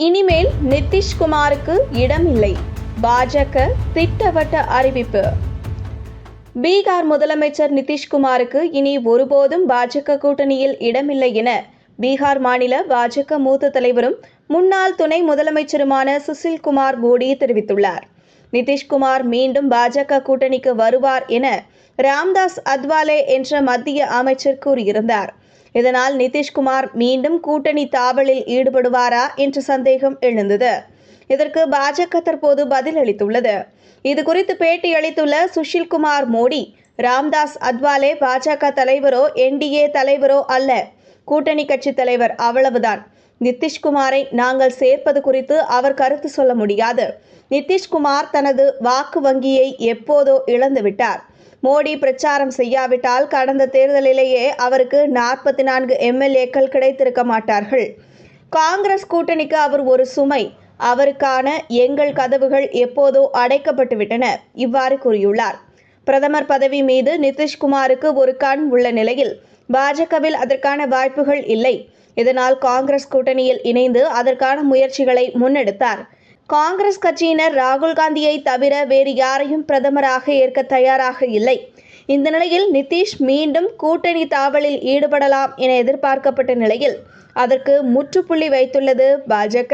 இனிமேல் நிதிஷ்குமாருக்கு இடமில்லை, பாஜக திட்டவட்ட அறிவிப்பு. பீகார் முதலமைச்சர் நிதிஷ்குமாருக்கு இனி ஒருபோதும் பாஜக கூட்டணியில் இடமில்லை என பீகார் மாநில பாஜக மூத்த தலைவரும் முன்னாள் துணை முதலமைச்சருமான சுசில்குமார் மோடி தெரிவித்துள்ளார். நிதிஷ்குமார் மீண்டும் பாஜக கூட்டணிக்கு வருவார் என ராம்தாஸ் அத்வாலே என்ற மத்திய அமைச்சர் கூறியிருந்தார். இதனால் நிதிஷ்குமார் மீண்டும் கூட்டணி தாவலில் ஈடுபடுவாரா என்ற சந்தேகம் எழுந்தது. இதற்கு பாஜக தற்போது பதில் அளித்துள்ளது. இதுகுறித்து பேட்டி அளித்துள்ள சுஷில்குமார் மோடி, ராம்தாஸ் அத்வாலே பாஜக தலைவரோ என்டிஏ தலைவரோ அல்ல, கூட்டணி கட்சி தலைவர், அவ்வளவுதான். நிதிஷ்குமாரை நாங்கள் சேர்ப்பது குறித்து அவர் கருத்து சொல்ல முடியாது. நிதிஷ்குமார் தனது வாக்கு வங்கியை எப்போதோ இழந்துவிட்டார். மோடி பிரச்சாரம் செய்யாவிட்டால் கடந்த தேர்தலிலேயே அவருக்கு 44 எம்எல்ஏக்கள் கிடைத்திருக்க மாட்டார்கள். காங்கிரஸ் கூட்டணிக்கு அவர் ஒரு சுமை. அவருக்கான எங்கள் கதவுகள் எப்போதோ அடைக்கப்பட்டுவிட்டன. இவ்வாறு கூறியுள்ளார். பிரதமர் பதவி மீது நிதிஷ்குமாருக்கு ஒரு கண் உள்ள நிலையில் பாஜகவில் அதற்கான வாய்ப்புகள் இல்லை. இதனால் காங்கிரஸ் கூட்டணியில் இணைந்து அதற்கான முயற்சிகளை முன்னெடுத்தார். காங்கிரஸ் கட்சியினர் ராகுல் காந்தியை தவிர வேறு யாரையும் பிரதமராக ஏற்க தயாராக இல்லை. இந்த நிலையில் நிதிஷ் மீண்டும் கூட்டணி தாவலில் ஈடுபடலாம் என எதிர்பார்க்கப்பட்ட நிலையில் அதற்கு முற்றுப்புள்ளி வைத்துள்ளது பாஜக.